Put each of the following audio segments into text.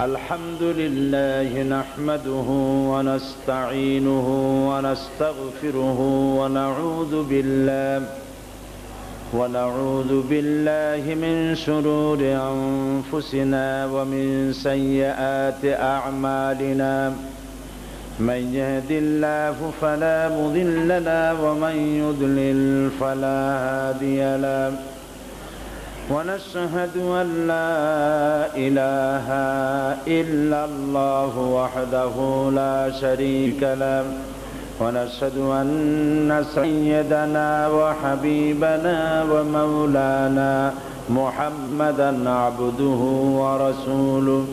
الحمد لله نحمده ونستعينه ونستغفره ونعوذ بالله من شرور أنفسنا ومن سيئات أعمالنا من يهد الله فلا مضل له ومن يضلل فلا هادي له ونشهد أن لا إله إلا الله وحده لا شريك له ونشهد أن سيدنا وحبيبنا ومولانا محمدا عبده ورسوله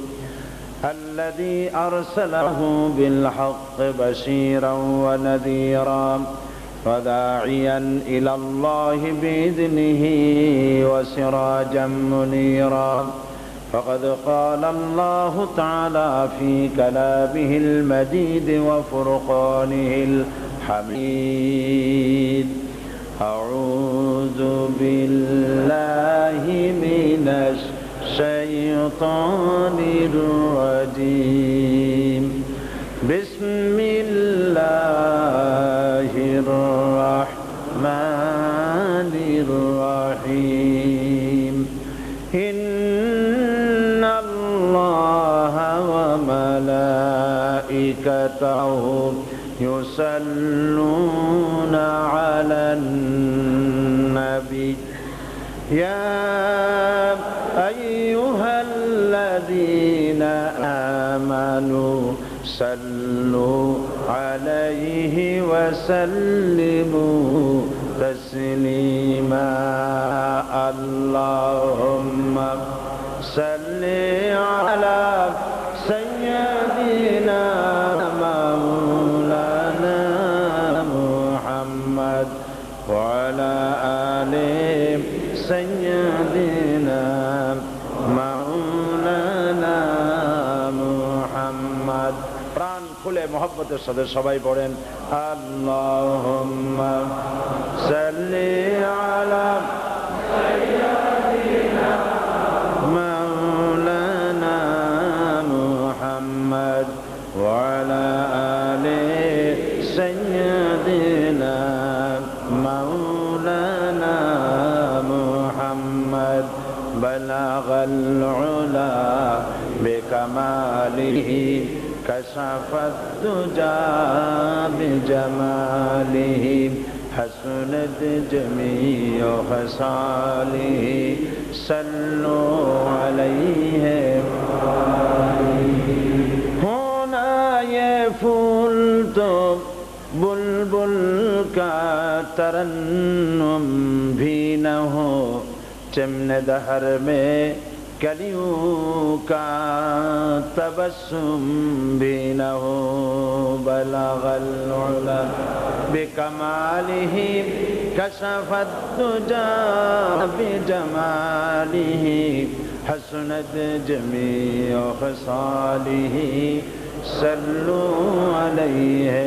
الذي أرسله بالحق بشيرا ونذيرا وداعيا إلى الله بإذنه وسراجا منيرا فقد قال الله تعالى في كلامه المجيد وفرقانه الحميد أعوذ بالله من الشيطان الرجيم بسم الله الرحمن الرحيم إن الله وملائكته يصلون على النبي يا أيها الذين آمنوا صلوا عليه وسلموا تسليما اللهم صل على سيدنا مولانا محمد وعلى آل سيدنا مولانا محمد প্রাণ খুলে মহব্বতের সাথে সবাই পড়েন আল্লাহুম্মা সাল্লি আলা সাইয়্যিদিনা মাওলানা মুহাম্মদ ওয়া আলা আলি সাইয়্যিদিনা মাওলানা মুহাম্মদ বালাগাল উলা বিকামালিহি كشف الدجى بجماله حسنت جميع خصاله صلوا عليه होना ये फूल तो बुलबुल का तरन्नुम भी न हो चमन दहर में कलियों का तबस्सुम भी न हो बलगल उला बिकमालिही कशफत दुजा बिजमालिही हसनत जमीअ खसालिही सल्लू अलैहि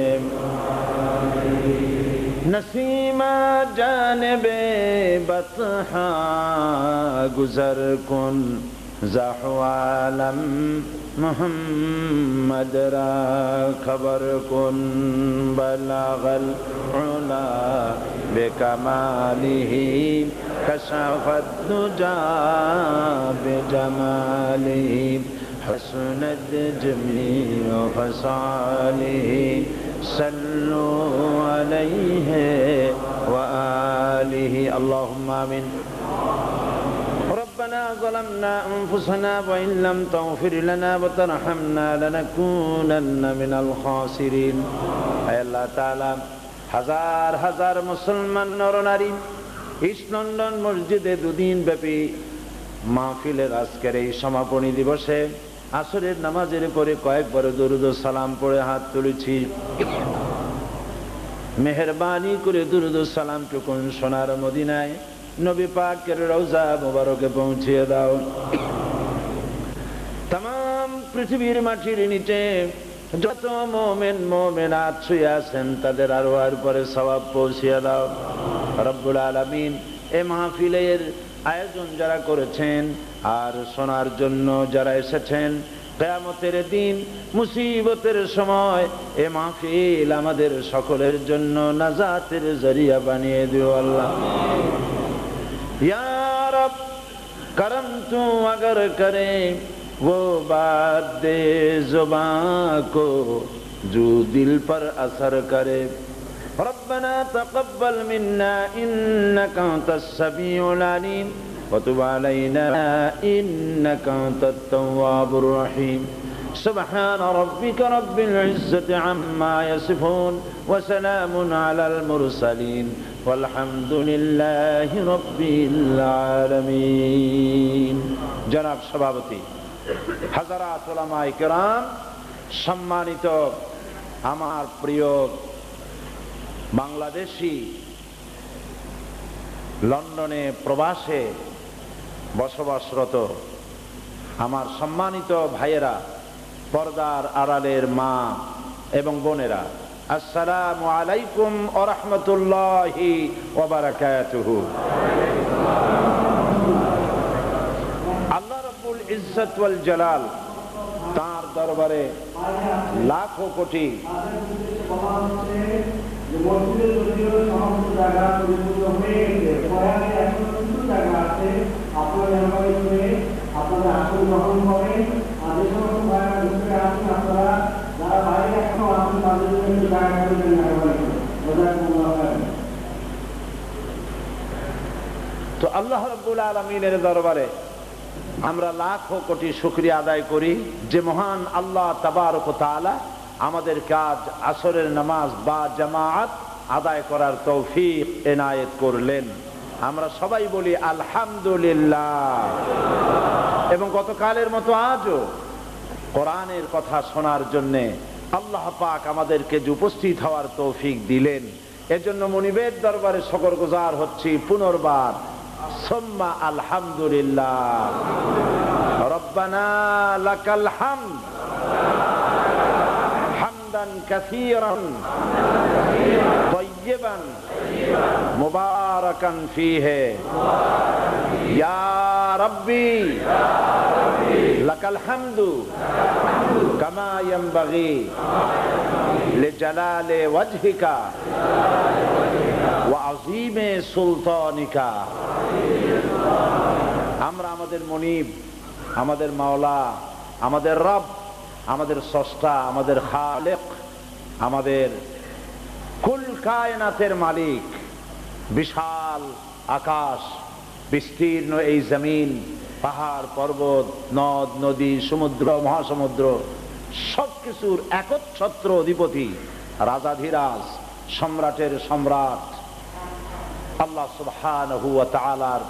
नसीमा जानबे बतहा गुजर कुन ज़हवालम मुहम्मद रा खबर कुन बलगल उला बिकमालिही कशफत दुजा बिजमालिही हसनत जमीअ खसालिही सल्लू अलैहि व आलिहि अल्लाहुम्मा आमीन रब्बना ज़लमना अनफुसना व इन लम तग़फिर लना व तरहमना लनकूनन्ना मिनल खासिरिन ऐ अल्लाह ताआला হাজার হাজার মুসলমান নরনারী ইস্ট লন্ডন মসজিদে দুদিন ব্যাপী মাহফিলের আজকের এই সমাপনী দিবসে আসরের নামাজের পরে কয়েকবার দরুদ ও সালাম পড়ে হাত তুলেছি মেহেরবানি করে দরুদ ও সালাম টুকুন সোনার মদিনায় নবী পাকের রওজা মুবারকে পৌঁছিয়ে দাও तमाम পৃথিবীর মাটির নিচে যত মুমিন মুমিনাত শুয়ে আছেন তাদের আরওয়ার পরে সওয়াব পৌঁছিয়ে দাও রব্বুল আলামিন এই মাহফিলের আয়োজন যারা করেছেন আর শোনার জন্য যারা এসেছেন কিয়ামতের দিন মুসিবতের সময় এ মাহফিল আমাদের সকলের জন্য নাজাতের জরিয়া বানিয়ে দিও আল্লাহ। ইয়া রব करम तू अगर करे वो बात दे जुबां को जो दिल पर असर करे। रब्बना तक़ब्बल मिन्ना इन्नका अंतस-समीउल अलीम व तुब अलैना इन्नका अंतत-तव्वाबुर रहीम। سبحان ربك رب العزة عما يصفون وسلام على المرسلين والحمد لله رب العالمين। জনাব সভাপতি, হাজারাত উলামায়ে কেরাম, সম্মানিত আমার প্রিয় বাংলাদেশি লন্ডনে প্রবাসে বসবাসরত আমার সম্মানিত ভাইয়েরা, পর্দার আড়ালের মা এবং বোনেরা, আসসালামু আলাইকুম ওয়া রাহমাতুল্লাহি ওয়া বারাকাতুহু। আল্লাহ রাব্বুল ইজ্জত ওয়াল জালাল তার দরবারে লাখো কোটি তো আল্লাহ রাব্বুল আলামিনের দরবারে আমরা লাখো কোটি শুকরিয়া আদায় করি যে মহান আল্লাহ তাবারক ওয়া তাআলা আমাদের কাজ আসরের নামাজ বা জামাআত আদায় করার তৌফিক এনায়েত করলেন। আমরা সবাই বলি আলহামদুলিল্লাহ। এবং গতকালের মতো আজও কোরআনের কথা শোনার জন্য আল্লাহ পাক আমাদেরকে যে উপস্থিত হওয়ার তৌফিক দিলেন, এজন্য মুনিবের দরবারে শুকরগুজার হচ্ছি পুনর্বার। সুম্মা আলহামদুলিল্লাহ। রব্বানা লাকাল হামদ হামদান কাসীরান তাইয়িবান মুবারাকান ফীহি ইয়া রাব্বি লাকাল হামদু কামা ইয়ানবাগি লিজালালি ওয়াজহিকা ওয়া আযীমি সুলতানিকা। আমরা আমাদের মুনিব, আমাদের মাওলা, আমাদের রব, আমাদের স্রষ্টা, আমাদের খালেক, আমাদের কুল কায়নাতের মালিক, বিশাল আকাশ, বিস্তীর্ণ এই জমিন, পাহাড় পর্বত, নদ নদী, সমুদ্র মহাসমুদ্র, সবকিছুর একচ্ছত্র অধিপতি, রাজাধিরাজ, সম্রাটের সম্রাট আল্লাহ সুবহানাহু ওয়া তাআলার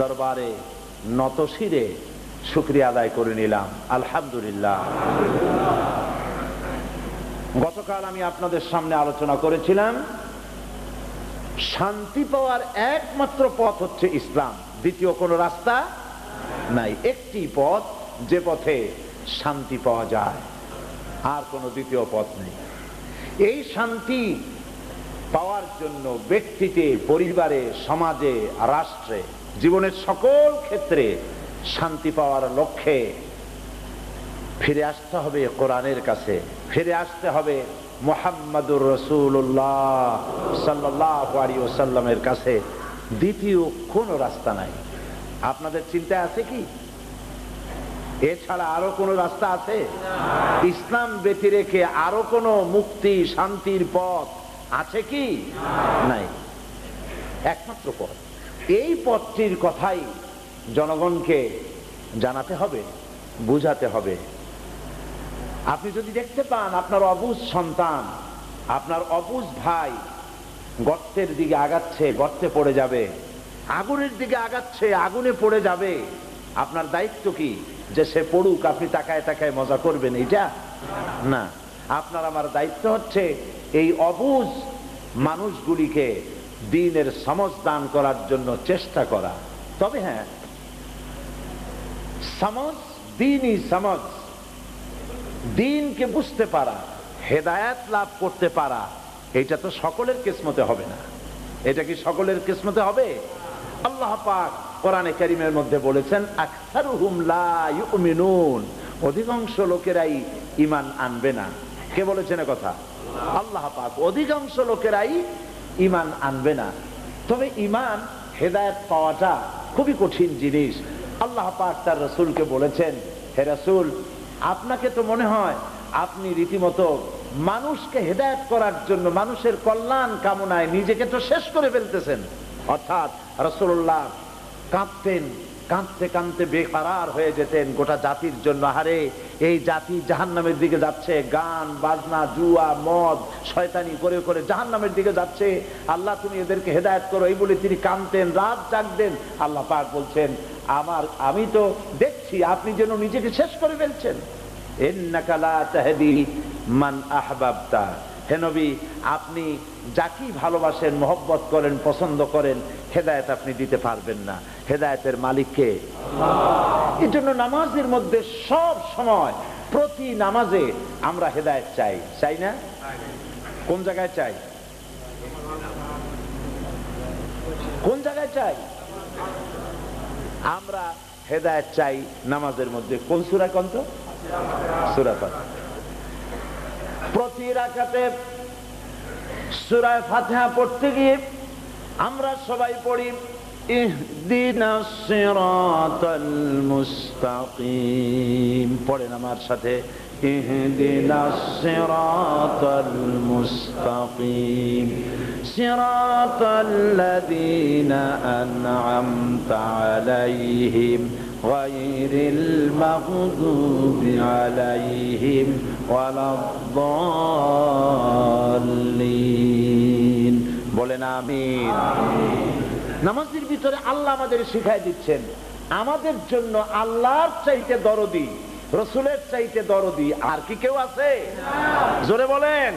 দরবারে নতশিরে শুকরিয়া আদায় করে নিলাম। আলহামদুলিল্লাহ। গতকাল আমি আপনাদের সামনে আলোচনা করেছিলাম শান্তি পাওয়ার একমাত্র পথ হচ্ছে ইসলাম, দ্বিতীয় কোনো রাস্তা নাই। একটি পথ, যে পথে শান্তি পাওয়া যায়, আর কোনো দ্বিতীয় পথ নেই। এই শান্তি পাওয়ার জন্য ব্যক্তিতে, পরিবারে, সমাজে, রাষ্ট্রে, জীবনের সকল ক্ষেত্রে শান্তি পাওয়ার লক্ষ্যে ফিরে আসতে হবে কোরআনের কাছে, ফিরে আসতে হবে মুহাম্মাদুর রাসূলুল্লাহ সাল্লাল্লাহু আলাইহি ওয়াসাল্লামের কাছে। দ্বিতীয় কোনো রাস্তা নাই। আপনাদের চিন্তা আছে কি এছাড়া আরো কোনো রাস্তা আছে? ইসলাম ব্যতি রেখে আরো কোনো মুক্তি শান্তির পথ আছে কি? নাই। একমাত্র পথ। এই পথটির কথাই জনগণকে জানাতে হবে, বুঝাতে হবে। আপনি যদি দেখতে পান আপনার অবুঝ সন্তান, আপনার অবুঝ ভাই গর্তের দিকে আগাচ্ছে, গর্তে পড়ে যাবে, আগুনের দিকে আগাচ্ছে, আগুনে পড়ে যাবে, আপনার দায়িত্ব কি যে সে পড়ুক, আপনি তাকায় তাকায় মজা করবেন? এটা না। আপনার আমার দায়িত্ব হচ্ছে এই অবুঝ মানুষগুলিকে দ্বীনের সমঝ দান করার জন্য চেষ্টা করা। তবে হ্যাঁ, সমঝ, দ্বীনি সমঝ, দ্বীনকে বুঝতে পারা, হেদায়েত লাভ করতে পারা, এটা তো সকলের কিসমতে হবে না। এটা কি সকলের কিসমতে হবে? আল্লাহ পাক কোরআনে কারীমের মধ্যে বলেছেন আকসারুহুম লা ইউমিনুন অধিকাংশ লোকেরাই ঈমান আনবে না। কে বলেছেন কথা? আল্লাহ পাক। অধিকাংশ লোকেরাই ঈমান আনবে না। তবে ঈমান, হেদায়েত পাওয়াটা খুবই কঠিন জিনিস। আল্লাহ পাক তার রাসূলকে বলেছেন, হে রাসূল, আপনাকে তো মনে হয় আপনি রীতিমতো মানুষকে হেদায়েত করার জন্য, মানুষের কল্যাণ কামনায় নিজেকে তো শেষ করে ফেলতেছেন। অর্থাৎ রাসূলুল্লাহ কাঁদতেন, কাঁদতে কাঁদতে বেকারার হয়ে যেতেন গোটা জাতির জন্য। হারে, এই জাতি জাহান্নামের দিকে যাচ্ছে, গান বাজনা জুয়া মদ শয়তানি করে করে জাহান্নামের দিকে যাচ্ছে, আল্লাহ তুমি এদেরকে হেদায়েত করো, এই বলে তিনি কাঁদতেন, রাত জাগতেন। আল্লাহ পাক বলছেন, আমি তো দেখছি আপনি যেন নিজেকে শেষ করে ফেলছেন। ইন্নাকা লা তাহদি মান আহবাবতা, হে নবী, আপনি যাকেই ভালোবাসেন, মহব্বত করেন, পছন্দ করেন, হেদায়েত আপনি দিতে পারবেন না। হেদায়েতের মালিক কে? আল্লাহ। এই জন্য নামাজের মধ্যে সব সময়, প্রতি নামাজে আমরা হেদায়েত চাই, চাই না? কোন জায়গায় চাই? কোন জায়গায় চাই? আমরা হেদায়েত চাই নামাজের মধ্যে। কোন সূরা? কোন তো সূরা ফাতিহা। প্রতি রাকাতে সূরা ফাতিহা পড়তে গিয়ে আমরা সবাই পড়ি, ইহদিনাস সিরাতাল মুস্তাকিম। পড়েন আমার সাথে, ইহদিনাস সিরাতাল মুস্তাকিম সিরাতাল্লাযীনা আন'আমতা আলাইহিম গায়রিল মাগদুবি আলাইহিম ওয়ালাদ-দাল্লিন। বলেন আমিন। নামাজের ভিতরে আল্লাহ আমাদের শিখাই দিচ্ছেন, আমাদের জন্য আল্লাহর চাইতে দরদি, রাসূলের চাইতে দরদি আর কি কেউ আছে? জোরে বলেন।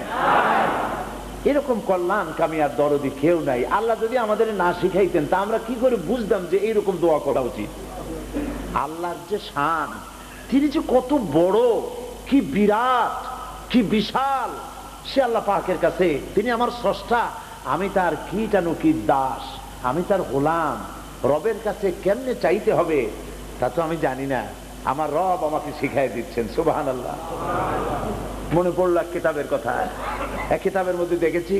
এরকম কল্যাণ কামিয়ার দরদি কেউ নাই। আল্লাহ যদি আমাদের না শিখাইতেন তা আমরা কি করে বুঝতাম যে এইরকম দোয়া করা উচিত? আল্লাহর যে শান, তিনি যে কত বড়, কি বিরাট, কি বিশাল, সে আল্লাহ পাকের কাছে তিনি আমার স্রষ্টা, আমি তার কীটানুকীট দাস, আমি তার গোলাম। রবের কাছে কেমনে চাইতে হবে তা তো আমি জানি না, আমার রব আমাকে শিখাই দিচ্ছেন। সুবহানাল্লাহ। মনে পড়ল এক কিতাবের কথা। এক কিতাবের মধ্যে দেখেছি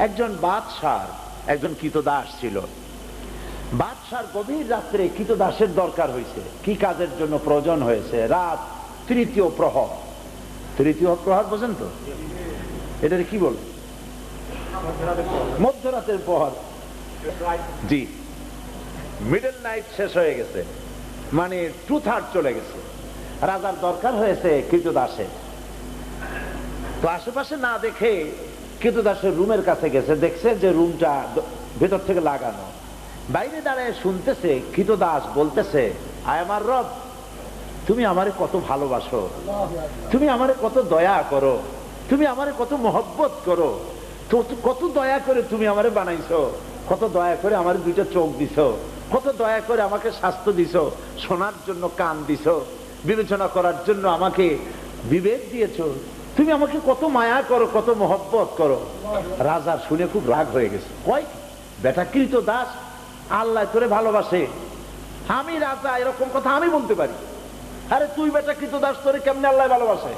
একজন বাদশাহ একজন কৃতদাস ছিল। বাদশার গভীর রাত্রে কৃতদাসের দরকার হয়েছে, কি কাজের জন্য প্রয়োজন হয়েছে? রাত তৃতীয় প্রহর। তৃতীয় প্রহর বোঝেন তো? এটার কি বল? মধ্যরাতের প্রহর। জি, মিডল নাইট শেষ হয়ে গেছে, মানে 2/3 চলে গেছে। রাজার দরকার হয়েছে কৃতদাসের। তো আশেপাশে না দেখে কৃতদাসের রুমের কাছে গেছে, দেখছে যে রুমটা ভেতর থেকে লাগানো। বাইরে দাঁড়ায় শুনতেছে কৃতদাস বলতেছে, আয় আমার রব, তুমি আমারে কত ভালোবাসো, তুমি আমারে কত দয়া করো, তুমি আমারে কত মহব্বত করো, কত দয়া করে তুমি আমারে বানাইছো, কত দয়া করে আমার দুইটা চোখ দিছো, কত দয়া করে আমাকে স্বাস্থ্য দিছো, শোনার জন্য কান দিছো, বিবেচনা করার জন্য আমাকে বিবেক দিয়েছো, তুমি আমাকে কত মায়া করো, কত মহব্বত করো। রাজা শুনে খুব রাগ হয়ে গেছে। কয়, বেটা কৃতদাস, আল্লাহ তোরে ভালোবাসে, আমি রাজা, এরকম কথা আমি বলতে পারি? আরে তুই বেটা কৃতদাস, তোরে কেমনে আল্লাহ ভালোবাসে?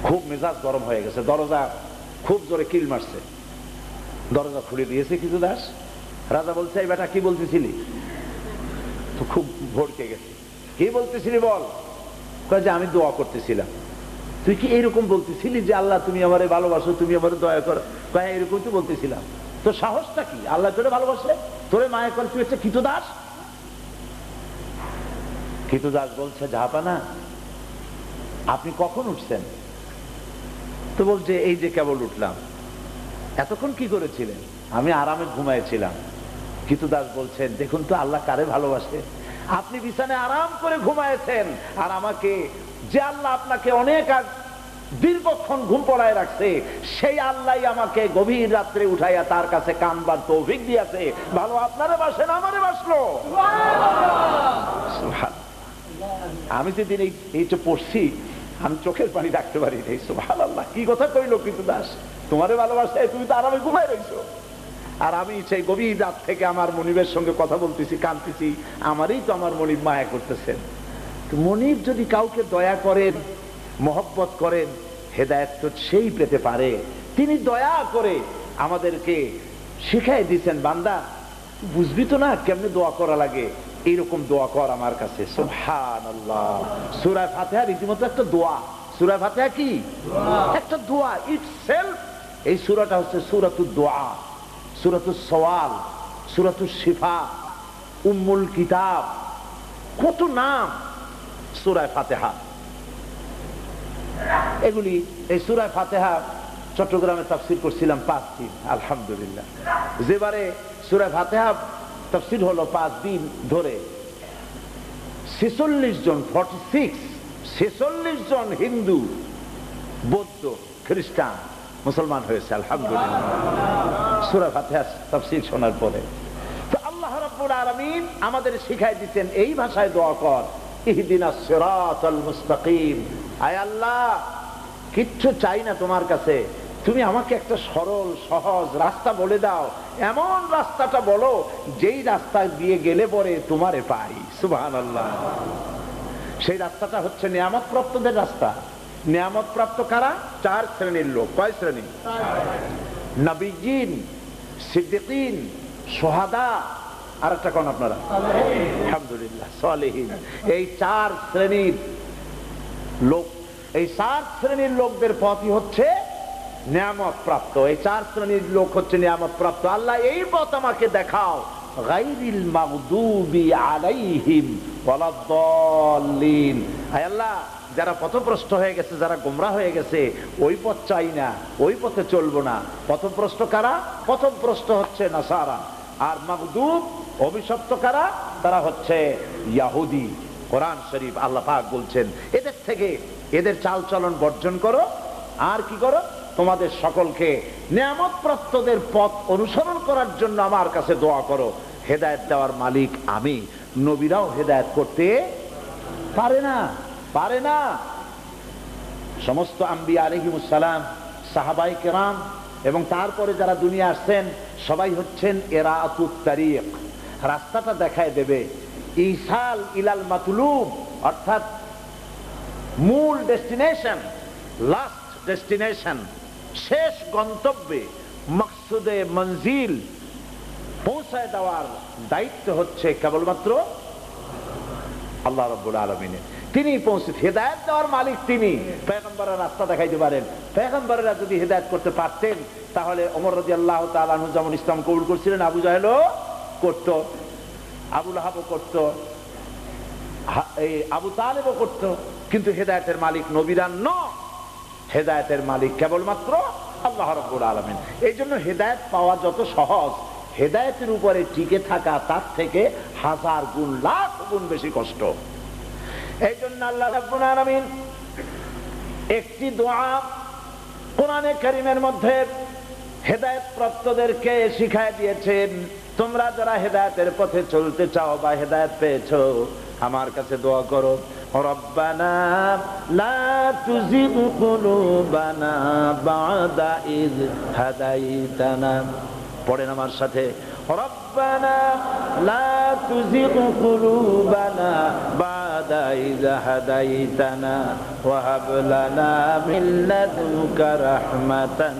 খুব মেজাজ গরম হয়ে গেছে। দরজা খুব জোরে কিল মারছে। দরজা খুলে দিয়েছে কৃতদাস। রাজা বলছে, এই বেটা কি বলতেছিলি? তো খুব ভড়কে গেছে। কি বলতেছিলি বল? কয় যে আমি দোয়া করতেছিলাম। তুই কি এরকম বলতেছিলি যে আল্লাহ তুমি আমারে ভালোবাসো, তুমি আমারে দয়া করো? কয় এরকম তো বলতেছিলাম। তো সাহসটা কি? আল্লাহ তোরে ভালোবাসে, তোরে মায়া করে, তুই হচ্ছে কৃতদাস। কৃতদাস বলছে, জাহাপানা আপনি কখন উঠছেন? তো বলছে, এই যে কেবল উঠলাম। এতক্ষণ কি করেছিলেন? আমি আরামে ঘুমাইছিলাম। কৃতদাস বলছেন, দেখুন তো আল্লাহ কারে ভালোবাসে। আপনি বিছানায় আরাম করে ঘুমাইছেন, আর আমাকে যে আল্লাহ আপনাকে অনেক দীর্ঘক্ষণ ঘুম পড়ায় রাখছে, সেই আল্লাহ আমাকে গভীর রাত্রে উঠাইয়া তার কাছে কামবার তৌফিক দিয়েছে। ভালো আপনারে বাসেন, আমারে বাসলো। আমি যেদিন এইটা পড়ছি, আমি চোখের পানি রাখতে পারি নাই। সুবহানাল্লাহ, কি কথা কইলো কৃতদাস, তোমারে ভালোবাসে, তুমি তো আরামে ঘুমাই রইছো, আর আমি সেই গভীর রাত থেকে আমার মনিবের সঙ্গে কথা বলতেছি, কাঁদতেছি, আমারই তো আমার মনিব মায়া করতেছেন। মনিব যদি কাউকে দয়া করেন, মহব্বত করেন, হেদায়েত তো সেই পেতে পারে। তিনি দয়া করে আমাদেরকে শিখাই দিয়েছেন, বান্দা বুঝবি তো না কেমনে দোয়া করা লাগে, এইরকম দোয়া কর আমার কাছে। সুবহানাল্লাহ। সূরা ফাতিহা রীতিমতো একটা দোয়া। সূরা ফাতিহা কি? একটা দোয়া ইটসেলফ। এই সূরাটা হচ্ছে সূরাতুদ দোয়া, সূরাতুস সওয়াল, সূরাতুস শিফা, উম্মুল কিতাব, কত নাম সূরা ফাতিহা। এগুলি এই সূরা ফাতিহা চট্টগ্রামে তাফসীর করছিলাম 5 দিন, আলহামদুলিল্লাহ। যেবারে সূরা ফাতিহা তাফসীর হলো 5 দিন ধরে, 46 জন 46 জন হিন্দু, বৌদ্ধ, খ্রিস্টান, মুসলমান হয়েছে, আলহামদুলিল্লাহ, সূরা ফাতিহা তাফসীর শোনার পরে। তো আল্লাহ রাব্বুল আলামিন আমাদের শিখাই দিতেন এই ভাষায় দোয়া কর, ইহদিনাস সিরাতাল মুস্তাকিম। আয় আল্লাহ, কিচ্ছু চাই না তোমার কাছে, তুমি আমাকে একটা সরল সহজ রাস্তা বলে দাও, এমন রাস্তাটা বলো যেই রাস্তা দিয়ে গেলে পরে তোমারে পাই। সুবহানাল্লাহ। সেই রাস্তাটা হচ্ছে নিয়ামত প্রাপ্তদের রাস্তা। নিয়ামত প্রাপ্ত কারা? 4 শ্রেণীর লোক। কয় শ্রেণী? নবীজিন, সিদ্দিকিন, শুহাদা, আর একটা কোন আপনারা? আলহামদুলিল্লাহ, সালেহিন। এই 4 শ্রেণীর লোক, এই 4 শ্রেণীর লোকদের পথই হচ্ছে নিয়ামত প্রাপ্ত। এই 4 শ্রেণীর লোক হচ্ছে নিয়ামত প্রাপ্ত। আল্লাহ এই পথ আমাকে দেখাও, গায়রিল মাগদুবি আলাইহিম ওয়ালাদ-দাল্লিন। আয় আল্লাহ, যারা পথভ্রষ্ট হয়ে গেছে, যারা গোমরা হয়ে গেছে, ওই পথ চাই না, ওই পথে চলবো না। পথভ্রষ্ট কারা? পথভ্রষ্ট হচ্ছে নাসারা। আর মাগদুব, অভিশপ্ত কারা? তারা হচ্ছে ইহুদি। কোরআন শরীফ আল্লাহ পাক বলছেন এদের থেকে, এদের চালচলন বর্জন করো। আর কি করো? তোমাদের সকলকে নিয়ামত প্রাপ্তদের পথ অনুসরণ করার জন্য আমার কাছে দোয়া করো। হেদায়েত দেওয়ার মালিক আমি। নবীরাও হেদায়েত করতে পারে না, পারে না। সমস্ত আম্বিয়া আলাইহিমুস সালাম, সাহাবায়ে কেরাম এবং তারপরে যারা দুনিয়া আসছেন সবাই হচ্ছেন ইরাআতুত তারিক, রাস্তাটা দেখায় দেবে। ইসাল ইলাল মাতলুব, অর্থাৎ মূল ডেস্টিনেশন, লাস্ট ডেস্টিনেশন, শেষ গন্তব্যে, মকসুদে মঞ্জিল পৌঁছায় দেওয়ার দায়িত্ব হচ্ছে কেবলমাত্র আল্লাহ রাব্বুল আলামিনের। তিনি পৌঁছে, হেদায়েত দেওয়ার মালিক তিনি। পয়গম্বররা রাস্তা দেখাইতে পারেন। পয়গম্বররা যদি হেদায়েত করতে পারতেন তাহলে ওমর রাদিয়াল্লাহু তাআলা আনহু যেমন ইসলাম কবুল করছিলেন, আবু জাহেলও করত, আবু লাহাবও করত, এই আবু তালেবও করত। কিন্তু হেদায়েতের মালিক নবীরা নয়, হেদায়েতের মালিক কেবলমাত্র আল্লাহ রাব্বুল আলামিন। এই জন্য হেদায়েত পাওয়া যত সহজ, হেদায়েতের উপরে টিকে থাকা তার থেকে 1000 গুণ, লাখ গুণ বেশি কষ্ট। এই জন্য আল্লাহ রাব্বুল আলামিন একটি দোয়া কোরআনে কারীমের মধ্যে হেদায়েত প্রাপ্তদেরকে শিখায় দিয়েছেন। তোমরা যারা হেদায়েতের পথে চলতে চাও বা হেদায়েত পেয়েছো, আমার কাছে দোয়া করো, রব্বানা লা তুজিগ কুলুবানা বা'দা ইয হাদাইতানা। পড়েন আমার সাথে, রব্বানা লা তুজিগ কুলুবানা বা'দা ইয হাদাইতানা ওয়া হাব লানা মিন লাদুনকা রাহমাতান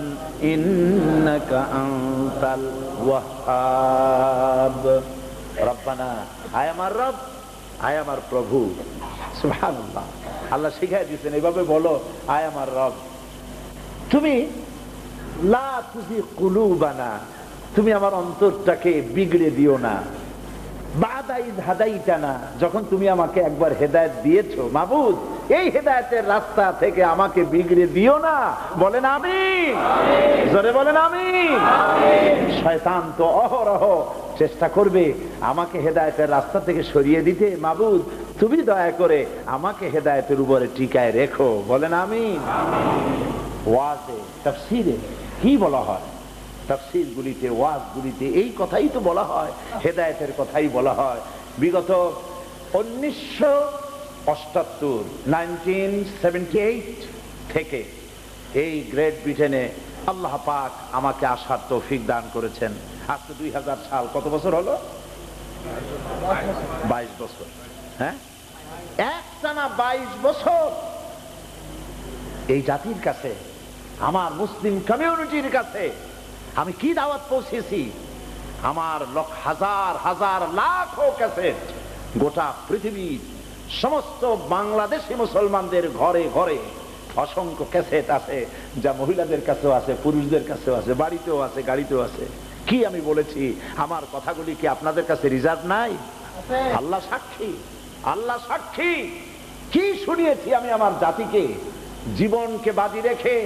ইন্নাকা আনতাল ওয়াহ্হাব। রব্বানা, আয় আমার রব, আয় আমার প্রভু। সুবহানাল্লাহ। আল্লাহ শিখাই দিয়েছেন এইভাবে বলো, আয় আমার রব, তুমি লা তুজিগ কুলুবানা, তুমি আমার অন্তরটাকে বিগড়ে দিও না, বা'দা ইয হাদাইতানা, যখন তুমি আমাকে একবার হেদায়েত দিয়েছো। মাবুদ, এই হেদায়েতের রাস্তা থেকে আমাকে বিগড়ে দিও না। বলেন আমিন, জোরে বলেন আমিন। শয়তান তো অহরহ চেষ্টা করবে আমাকে হেদায়েতের রাস্তা থেকে সরিয়ে দিতে। মাবুদ, তুমি দয়া করে আমাকে হেদায়েতের উপরে টিকায় রেখো। বলেন আমিন। ওয়াজে, তাফসীরে কি বলা হয়? তাফসীরগুলিতে, ওয়াজগুলিতে এই কথাই তো বলা হয়, হেদায়েতের কথাই বলা হয়। বিগত 1978 থেকে এই গ্রেট ব্রিটেনে আল্লাহ পাক আমাকে আসার তৌফিক দান করেছেন। আজকে 2000 সাল, কত বছর হলো? 22 বছর। হ্যাঁ, টানা 22 বছর এই জাতির কাছে, আমার মুসলিম কমিউনিটির কাছে আমি কি দাওয়াত পৌঁছেছি? আমার হাজার হাজার লাখো ক্যাসেট গোটা পৃথিবীর সমস্ত বাংলাদেশি মুসলমানদের ঘরে ঘরে অসংখ্য ক্যাসেট আছে, যা মহিলাদের কাছেও আছে, পুরুষদের কাছেও আছে, বাড়িতেও আছে, গাড়িতেও আছে। কি আমি বলেছি? আমার কথাগুলি কি আপনাদের কাছে রিজার্ভ নাই? আল্লাহ সাক্ষী, আল্লাহ সাক্ষী। কি শুনিয়েছি আমি আমার জাতিকে, জীবনকে বাজি রেখে।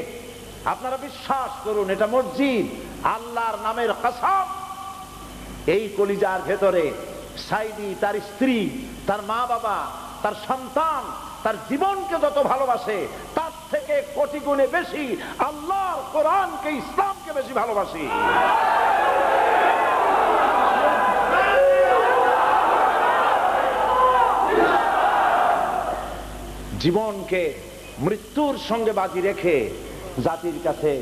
আপনারা বিশ্বাস করুন, এটা মসজিদ, আল্লাহর নামের কসম। এই কলিজার ভেতরে সাইদি তার স্ত্রী, তার মা বাবা, তার সন্তান, তার জীবনকে যত ভালোবাসে তার থেকে কোটি গুণে বেশি আল্লাহর কোরআনকে, ইসলামকে বেশি ভালোবাসি। জীবনকে মৃত্যুর সঙ্গে বাজি রেখে জাতির কাছে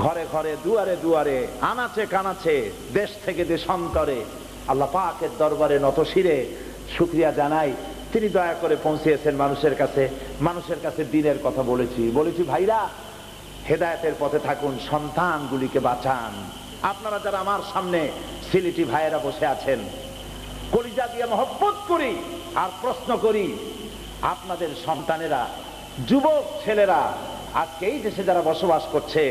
ঘরে ঘরে, দুয়ারে দুয়ারে, আনাচে কানাচে, দেশ থেকে দেশান্তরে আল্লাহ পাকের দরবারে নতশিরে শুকরিয়া জানাই। তিনি দয়া করে পৌঁছিয়েছেন মানুষের কাছে, মানুষের কাছে দিনের কথা বলেছি ভাইরা হেদায়েতের পথে থাকুন, সন্তানগুলিকে বাঁচান। আপনারা যারা আমার সামনে সিলেটি ভাইয়েরা বসে আছেন, কলিজা দিয়ে মহব্বত করি আর প্রশ্ন করি, আপনাদের সন্তানেরা, যুবক ছেলেরা আজকে এই দেশে যারা বসবাস করছে,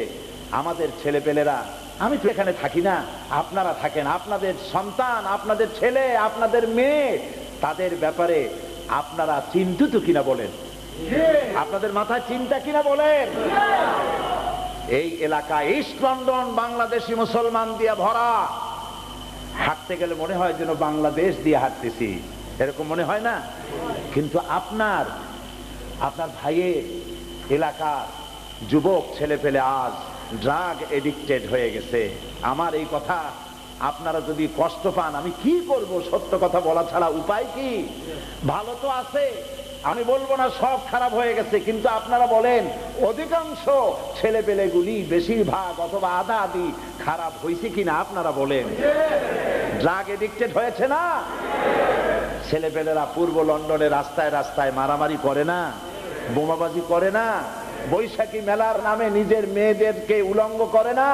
আমাদের ছেলেপেলেরা, আমি তো এখানে থাকি না, আপনারা থাকেন, আপনাদের সন্তান, আপনাদের ছেলে, আপনাদের মেয়ে, তাদের ব্যাপারে আপনারা চিন্তিত কিনা বলেন? আপনাদের মাথায় চিন্তা কিনা বলেন? এই এলাকা ইস্ট লন্ডন বাংলাদেশি মুসলমান দিয়ে ভরা। হাঁটতে গেলে মনে হয় যেন বাংলাদেশ দিয়ে হাঁটতেছি, এরকম মনে হয় না? কিন্তু আপনার ভাইয়ের এলাকার যুবক ছেলেপেলে আজ ড্রাগ এডিক্টেড হয়ে গেছে। আমার এই কথা আপনারা যদি কষ্ট পান, আমি কি করব? সত্য কথা বলা ছাড়া উপায় কি? ভালো তো আছে, আমি বলবো না সব খারাপ হয়ে গেছে, কিন্তু আপনারা বলেন অধিকাংশ ছেলেপেলেগুলি, বেশিরভাগ অথবা আধা আধি খারাপ হয়েছে কিনা আপনারা বলেন? ড্রাগ এডিক্টেড হয়েছে না? ছেলেপেলেরা পূর্ব লন্ডনে রাস্তায় রাস্তায় মারামারি করে না, বোমাবাজি করে না, বৈশাখী মেলার নামে নিজের মেয়েদেরকে উলঙ্গ করে না।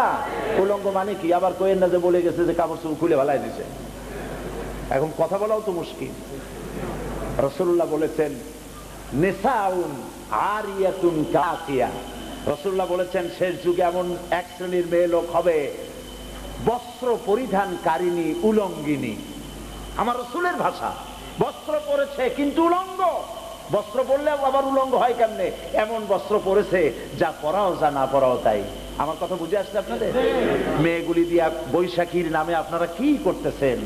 উলঙ্গ মানে কি? আবার কোয়েন না যে বলে গেছে যে কাপড় চোপড় খুলে ভালাই দিছে। এখন কথা বলাও তো মুশকিল। রাসূলুল্লাহ বলেছেন নিসাউন আরিয়াতুন কাসিয়া। রাসূলুল্লাহ বলেছেন শেষ যুগে এমন এক শ্রেণীর মেয়ে লোক হবে, বস্ত্র পরিধানকারিণী, উলঙ্গিনী। আমার রাসূলের ভাষা, বস্ত্র পরেছে কিন্তু উলঙ্গ। বস্ত্র পরলে আবার উলঙ্গ হয় কেমনে? এমন বস্ত্র পরেছে যা পরাও যা না পরাও তাই। আমার কথা বুঝে আসছে আপনাদের? মেয়েগুলি দিয়া বৈশাখীর নামে আপনারা কি করতেছেন?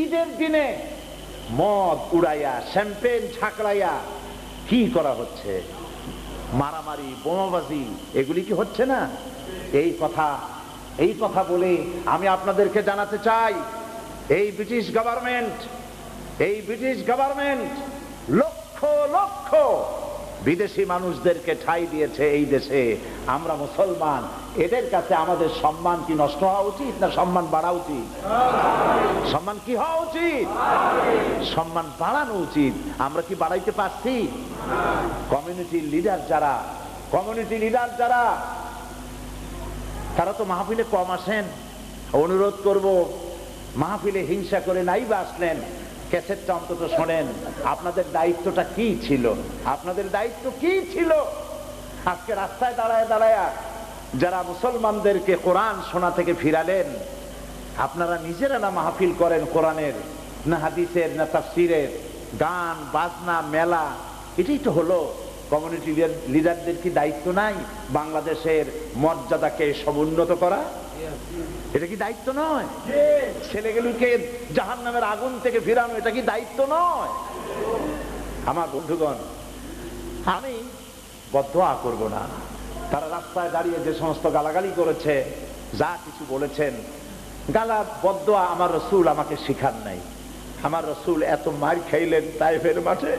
ঈদের দিনে মদ উড়াইয়া, শ্যাম্পেন ছাকড়াইয়া কি করা হচ্ছে? মারামারি, বোমাবাজি, এগুলি কি হচ্ছে না? এই কথা বলে আমি আপনাদেরকে জানাতে চাই, এই ব্রিটিশ গভর্নমেন্ট লক্ষ লক্ষ বিদেশি মানুষদেরকে ঠাঁই দিয়েছে এই দেশে। আমরা মুসলমান, এদের কাছে আমাদের সম্মান কি নষ্ট হওয়া উচিত না সম্মান বাড়া উচিত? সম্মান কি হওয়া উচিত? সম্মান বাড়ানো উচিত। আমরা কি বাড়াইতে পারছি? কমিউনিটি লিডার যারা তারা তো মাহফিলে কম আসেন। অনুরোধ করব, মাহফিলে হিংসা করে নাই বা আসলেন, ক্যাসেটটা অন্তত শোনেন। আপনাদের দায়িত্বটা কি ছিল? আপনাদের দায়িত্ব কি ছিল? আজকে রাস্তায় দাঁড়ায় দাঁড়ায় যারা মুসলমানদেরকে কোরআন শোনা থেকে ফিরালেন, আপনারা নিজেরা না মাহফিল করেন কোরআনের, না হাদিসের, না তাফসিরের, গান বাজনা, মেলা, এটাই তো হলো। কমিউনিটি লিডারদের কি দায়িত্ব নাই বাংলাদেশের মর্যাদাকে সমুন্নত করা? এটা কি দায়িত্ব নয়? ছেলেগুলোকে জাহান্নামের আগুন থেকে ফিরানো, এটা কি দায়িত্ব নয়? আমার বন্ধুগণ, আমি বদদোয়া করব না। তারা রাস্তায় দাঁড়িয়ে যে সমস্ত গালাগালি করেছে, যা কিছু বলেছেন, গালা বদদোয়া আমার রাসূল আমাকে শিখান নাই। আমার রাসূল এত মার খাইলেন তায়েফের মাঠে,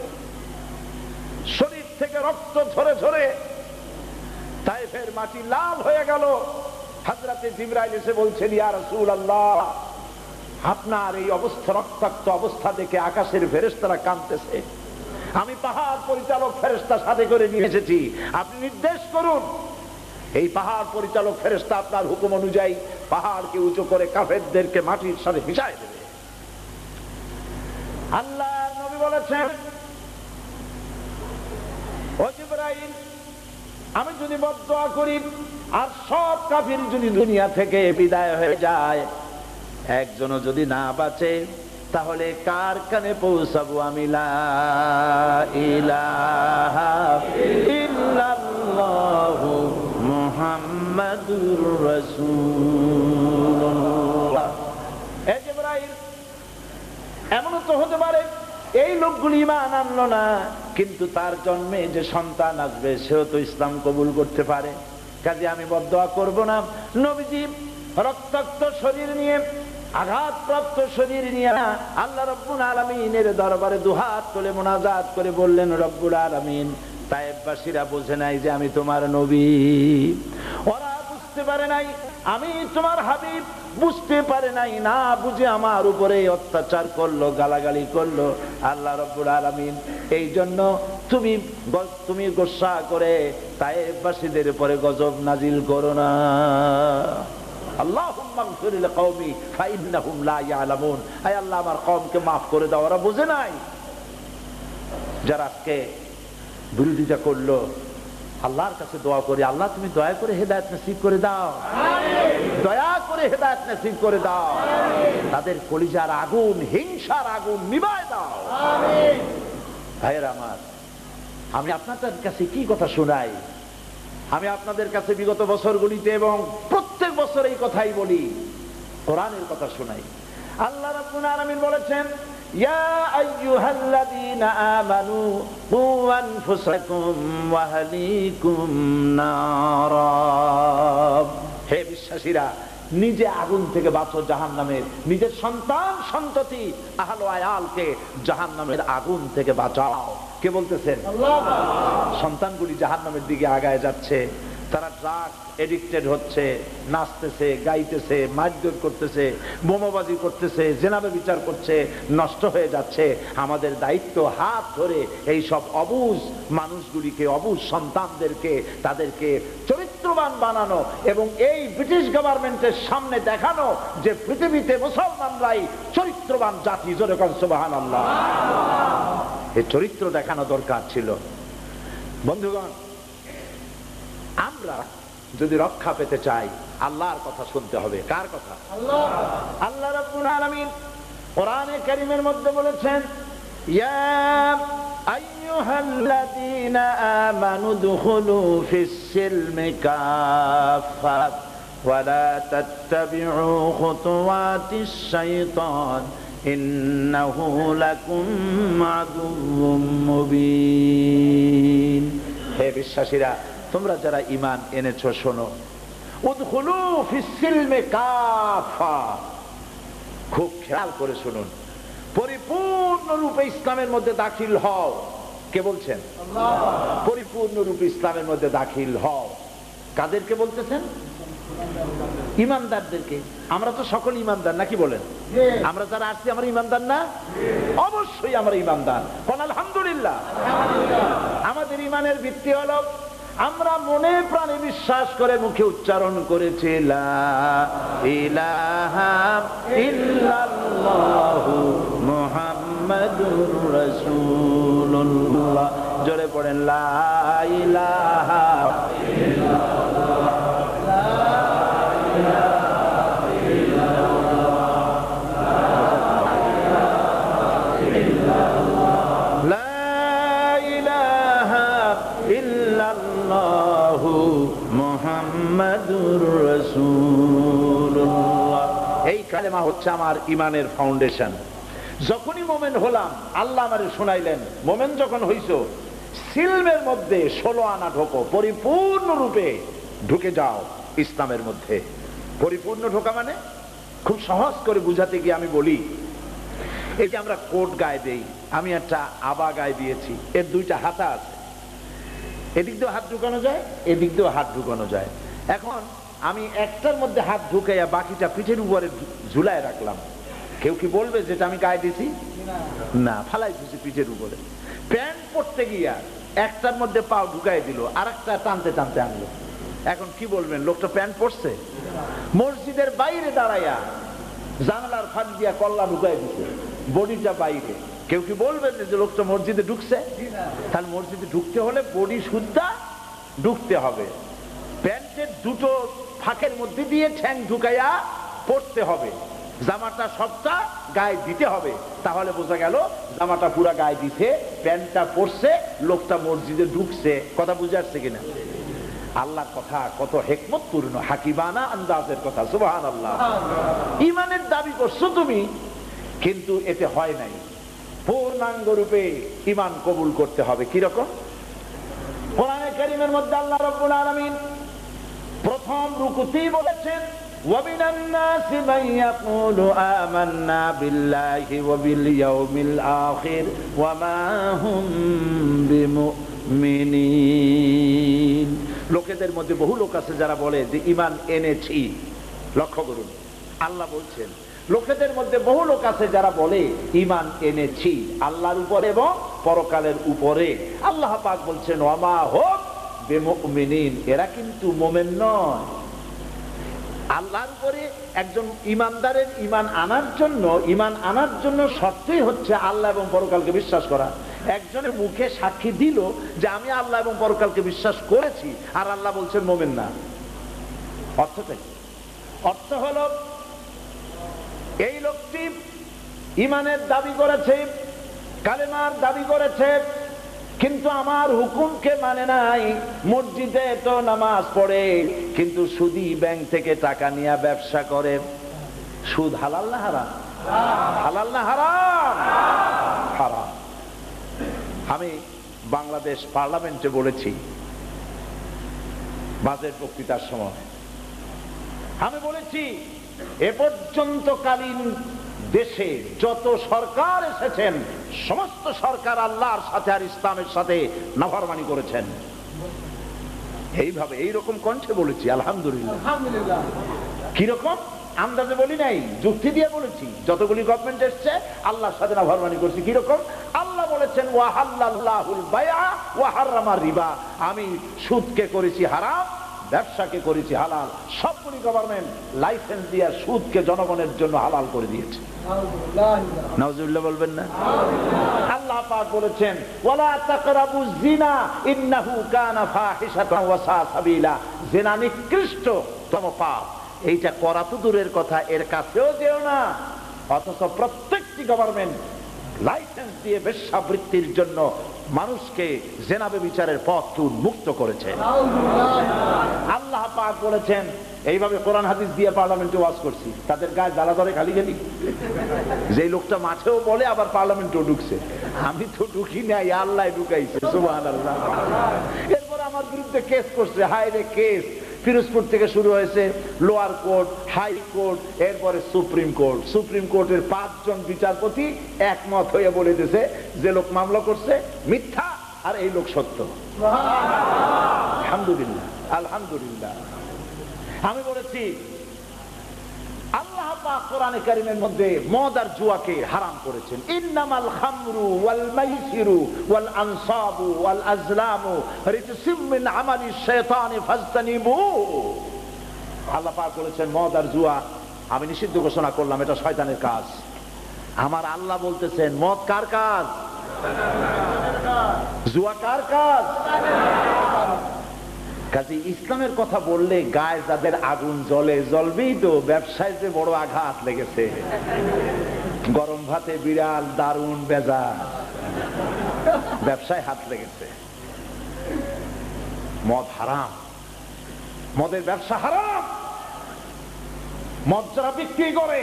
শরীর থেকে রক্ত ঝরে ঝরে তায়েফের মাটি লাল হয়ে গেল। হযরতে জিবরাইল এসে বলছেন, ইয়া রাসূলুল্লাহ, আপনার এই অবস্থা, রক্তাক্ত অবস্থা দেখে আকাশের ফেরেশতারা কাঁদতেছে। আমি পাহাড় পরিচালক ফেরেশতা সাথে করে নিয়ে এসেছি, আপনি নির্দেশ করুন। এই পাহাড় পরিচালক ফেরেশতা আপনার হুকুম অনুযায়ী পাহাড়কে উঁচু করে কাফেরদেরকে মাটির সাথে মিশায় দেবে। আল্লাহ নবী বলেছেন, ও জিবরাইল, আমি যদি বদদুয়া করি আর সব কাফির যদি দুনিয়া থেকে বিদায় হয়ে যায়, একজনও যদি না বাঁচে, তাহলে কার কানে পৌঁছাবো আমি? লা ইলাহা ইল্লাল্লাহু মুহাম্মাদুর রাসূলুল্লাহ। এ জিবরাইল, এমনও তো হতে পারে এই লোকগুলি ঈমান আনলো না, কিন্তু তার জন্মে যে সন্তান আসবে সেও তো ইসলাম কবুল করতে পারে, কাজে আমি বদদুয়া করব না। নবীজি রক্তাক্ত শরীর নিয়ে, আঘাতপ্রাপ্ত শরীর নিয়ে আল্লাহ রাব্বুল আলামিনের দরবারে দুহাত তুলে মুনাজাত করে বললেন, রব্বুল আলামিন, তায়েববাসীরা বোঝে নাই যে আমি তোমার নবী, ওরা বুঝতে পারে নাই আমি তোমার হাবিব, বুঝতে পারে নাই, না বুঝে আমার উপরে অত্যাচার করলো, গালাগালি করলো। আল্লাহ রাব্বুল আলামিন এই জন্য তুমি গোসা করে তায়েববাসীদের উপরে গজব নাজিল করো না। আল্লাহুম্মা গফির লিকওমি ফাইন্নাহুম লা ইয়ালামুন। আয় আল্লাহ, আমার কওমকে maaf করে দাও, ওরা বুঝে নাই। যারা আজকে বিরোধিতা করলো, আল্লাহর কাছে দোয়া করি, আল্লাহ তুমি দয়া করে হেদায়েত নসিব করে দাও, দয়া করে হেদায়েত নসিব করে দাও, তাদের কলিজার আগুন, হিংসার আগুন নিভায় দাও। ভাইয়েরা আমার, আমি আপনাদের কাছে কি কথা শোনাই? আমি আপনাদের কাছে বিগত বছরগুলিতে এবং প্রত্যেক বছর এই কথাই বলি, কোরআনের কথা শোনাই। আল্লাহ রাব্বুল আলামিন বলেছেন, ইয়া আইয়ুহাল্লাযীনা আমানু কু আনফুসাকুম ওয়া আহলিকুম নারা। হে বিশ্বাসীরা, নিজে আগুন থেকে বাঁচো জাহান্নামের, নিজের সন্তান সন্ততি আহলে আয়ালকে জাহান্নামের আগুন থেকে বাঁচাও। কে বলতেছেন? আল্লাহ। সন্তানগুলি জাহান্নামের দিকে আগায় যাচ্ছে, তারা ড্রাগ এডিক্টেড হচ্ছে, নাচতেছে, গাইতেছে, মারধর করতেছে, বোমাবাজি করতেছে, জেনাবে বিচার করছে, নষ্ট হয়ে যাচ্ছে। আমাদের দায়িত্ব হাত ধরে এই সব অবুঝ মানুষগুলিকে, অবুঝ সন্তানদেরকে, তাদেরকে চরিত্রবান বানানো এবং এই ব্রিটিশ গভর্নমেন্টের সামনে দেখানো যে পৃথিবীতে মুসলমানরাই চরিত্রবান জাতি। জোরে কোন সুবহানাল্লাহ। এই চরিত্র দেখানো দরকার ছিল। বন্ধুগণ, আমরা যদি রক্ষা পেতে চাই, আল্লাহর কথা শুনতে হবে। কার কথা? আল্লাহ। আল্লাহ রাব্বুল আলামিন কোরআনে কারীমের মধ্যে বলেছেন, ইয়া আইয়ুহাল্লাযীনা আমানু দুখুলু ফিস-সিলমি কাফা ওয়া লা তাত্তাবিউ খুতুওয়াতিশ শাইতান ইন্নাহু লাকুম আদুউম মুবিন। হে বিশ্বাসীরা, তোমরা যারা ঈমান এনেছো, শোনো, উদখুলু ফিস-সিলমি কাফা, খুব খেয়াল করে শুনুন, পরিপূর্ণরূপে ইসলামের মধ্যে দাখিল হও। কে বলছেন? আল্লাহ। পরিপূর্ণরূপে ইসলামের মধ্যে দাখিল হও। কাদেরকে বলতেছেন? ঈমানদারদেরকে। আমরা তো সকল ঈমানদার, নাকি বলেন? আমরা যারা আসছি, আমরা ঈমানদার না? অবশ্যই আমরা ঈমানদার। কোন আলহামদুলিল্লাহ। আমাদের ঈমানের ভিত্তি হলো আমরা মনে প্রাণে বিশ্বাস করে মুখে উচ্চারণ করেছি, লা ইলাহা ইল্লাল্লাহু মুহাম্মাদুর রাসূলুল্লাহ। জোরে পড়েন, লা ইলাহা ইল্লাল্লাহ, লা ইলাহা ইল্লাল্লাহ, লা ইলাহা ইল্লাল্লাহু মুহাম্মাদুর রাসূলুল্লাহ। এই কালেমা হচ্ছে আমার ঈমানের ফাউন্ডেশন। যখনই মোমেন হলাম, আল্লাহ আমারে শোনাইলেন, মোমেন যখন হইছো, সিলমের মধ্যে 16 আনা ঢোকো, পরিপূর্ণ রূপে ঢুকে যাও ইসলামের মধ্যে। পরিপূর্ণ ঢোকা মানে খুব সহজ করে বুঝাতে গিয়ে আমি বলি, এই যে আমরা কোট গায়ে দেই, আমি একটা আবা গায়ে দিয়েছি, এর দুইটা হাতা আছে, এদিক দিয়েও হাত ঢুকানো যায়, এদিক দিয়েও হাত ঢুকানো যায়। এখন আমি একটার মধ্যে হাত ঢুকাইয়া বাকিটা পিঠের উপরে ঝুলায় রাখলাম, কেউ কি বলবে যেটা আমি গায়ে দিছি? না, ফালাই দিছি পিঠের উপরে। প্যান্ট পরতে গিয়া একটার মধ্যে পাও ঢুকাই দিল, আর একটা টানতে টানতে আনলো। এখন কি বলবেন, লোকটা প্যান্ট পরছে? মসজিদের বাইরে দাঁড়াইয়া জানালার ফাঁক দিয়া কল্লা ঢুকাই দিছে, বডিটা বাইরে। কেউ কি বলবেন যে লোকটা মসজিদে ঢুকছে? তাহলে মসজিদে ঢুকতে হলে বডি সুদ্ধা ঢুকতে হবে, প্যান্টের দুটো ফাঁকের মধ্যে দিয়ে ঠ্যাং ঢুকাইয়া পড়তে হবে, জামাটা সবটা গায়ে দিতে হবে। তাহলে বোঝা গেল জামাটা পুরা গায়ে দিছে, প্যান্টটা পরছে, লোকটা মসজিদে ঢুকছে। কথা বুঝে আসছে কিনা? আল্লাহর কথা কত হিকমতপূর্ণ, হাকিমানা আন্দাজের কথা। সুবহানাল্লাহ। ঈমানের দাবি করছো তুমি, কিন্তু এতে হয় নাই। পূর্ণাঙ্গ রূপে ঈমান কবুল করতে হবে। কি রকম? কোরআনে কারীমের মধ্যে আল্লাহ রাব্বুল আলামিন প্রথম রুকুতেই বলেছেন, وَمِنَ النَّاسِ مَن يَقُولُ آمَنَّا بِاللَّهِ وَبِالْيَوْمِ الْآخِرِ وَمَا هُمْ بِمُؤْمِنِينَ। লোকেদের মধ্যে বহু লোক আছে যারা বলে যে ঈমান এনেছি। লক্ষ্য করুন, আল্লাহ বলছেন লোকেদের মধ্যে বহু লোক আছে যারা বলে ঈমান এনেছি আল্লাহর উপরে এবং পরকালের উপরে। আল্লাহ পাক বলছেন ওয়ামা হুম বিমুমিনিন, এরা কিন্তু মুমিন নয়। আল্লাহর উপরে একজন ঈমানদারের ঈমান আনার জন্য শর্তই হচ্ছে আল্লাহ এবং পরকালকে বিশ্বাস করা। একজনের মুখে সাক্ষী দিল যে আমি আল্লাহ এবং পরকালকে বিশ্বাস করেছি, আর আল্লাহ বলছেন মুমিন না। অর্থটা কি? অর্থ হলো এই লোকটি ঈমানের দাবি করেছে, কালেমার দাবি করেছে, কিন্তু আমার হুকুমকে মানে নাই। মসজিদে তো নামাজ পড়ে, কিন্তু সুদী ব্যাংক থেকে টাকা নিয়ে ব্যবসা করে। সুদ হালাল না হারাম? হালাল না হারাম? হারাম। আমি বাংলাদেশ পার্লামেন্টে বলেছি বাজেট বক্তৃতার সময়, আমি বলেছি এ পর্যন্তকালীন দেশে যত সরকার এসেছেন সমস্ত সরকার আল্লাহর সাথে আর ইসলামের সাথে নাফরমানি করেছেন। এইভাবে এইরকম কণ্ঠে বলেছি। আলহামদুলিল্লাহ। কিরকম আন্দাজে বলি নাই, যুক্তি দিয়ে বলেছি। যতগুলি গভর্নমেন্ট এসছে আল্লাহর সাথে নাফরমানি করছি। কিরকম? আল্লাহ বলেছেন ওয়াহাল্লাল্লাহুল বাইআ ওয়া হারামা রিবা, আমি সুদকে করেছি হারাম, ব্যবসাকে করেছি হালাল। সবগুলি গভর্নমেন্ট লাইসেন্স দিয়ে সুদকে জনগণের জন্য হালাল করে দিয়েছে। নাউজুবিল্লাহ বলবেন না? আল্লাহ পাক বলেছেন ওয়ালা তাকরাবুজ জিনা ইন্নাহু কানা ফাহিশাতান ওয়া সা সাবিলা, জিনা নিকৃষ্টতম পাপ। এইটা করা তো দূরের কথা, এর কাছেও যেও না। অথচ প্রত্যেকটি গভর্নমেন্ট লাইসেন্স দিয়ে বেশ্যাবৃত্তির জন্য মানুষকে জিনা ব্যভিচারের পথ উন্মুক্ত করেছে। আল্লাহ পাক বলেছেন, এইভাবে কোরআন হাদিস দিয়ে পার্লামেন্টে ওয়াজ করছি, তাদের গায়ে জ্বালা ধরে খালি গেলি। যে লোকটা মাঠেও বলে আবার পার্লামেন্টেও ঢুকছে। আমি তো ঢুকি নাই, আল্লাহ ঢুকাইছে। সুবহানাল্লাহ। এরপর আমার বিরুদ্ধে কেস করছে। হায় রে কেস! ফিরোজপুর থেকে শুরু হয়েছে, লোয়ার কোর্ট, হাই কোর্ট, এরপরে সুপ্রিম কোর্ট। সুপ্রিম কোর্টের 5 জন বিচারপতি একমত হয়ে বলে দিয়েছে যে লোক মামলা করছে মিথ্যা আর এই লোক সত্য। আলহামদুলিল্লাহ, আলহামদুলিল্লাহ। আমি বলেছি আল্লাহ পাক কোরআনে কারীমের মধ্যে মদ আর জুয়াকে হারাম করেছেন। ইন্নামাল খামরু ওয়াল মাইসিরু ওয়াল আনসাবু ওয়াল আজলামু রিজসুম মিন আমালিশ শাইতানি ফাজতানিবু। আল্লাহ পাক বলেছেন মদ আর জুয়া আমি নিষিদ্ধ ঘোষণা করলাম, এটা শয়তানের কাজ। আমার আল্লাহ বলতেছেন মদ কার কাজ? জুয়া কার কাজ? কাজে ইসলামের কথা বললে গায়ে যাদের আগুন জ্বলে, জ্বলবেই তো। ব্যবসায় যে বড় আঘাত লেগেছে, গরম ভাতে বিড়াল দারুণ বেজার, ব্যবসায় হাত লেগেছে। মদ হারাম, মদের ব্যবসা হারাম। মদ যারা বিক্রি করে,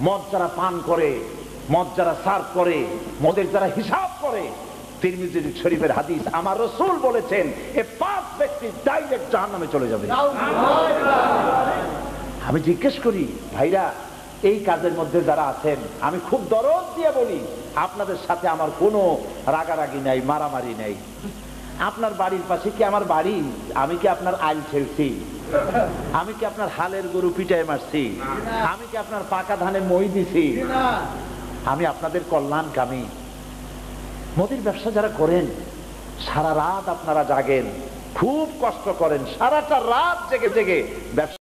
মদ যারা পান করে, মদ যারা সার্ভ করে, মদের যারা হিসাব করে, তিরমিজি শরীফের হাদিস, আমার রাসূল বলেছেন এ 5 ব্যক্তি ডাইরেক্ট জাহান্নামে চলে যাবে। আমি জিজ্ঞেস করি ভাইরা, এই কাজের মধ্যে যারা আছেন, আমি খুব দরদ দিয়ে বলি আপনাদের সাথে আমার কোনো রাগারাগি নাই, মারামারি নাই। আপনার বাড়ির পাশে কি আমার বাড়ি? আমি কি আপনার আইল ছেড়ছি? আমি কি আপনার হালের গরু পিটায় মারছি? আমি কি আপনার পাকা ধানে মই দিছি? আমি আপনাদের কল্যাণকামী। মুদির ব্যবসা যারা করেন সারা রাত আপনারা জাগেন, খুব কষ্ট করেন, সারাটা রাত জেগে জেগে ব্যবসা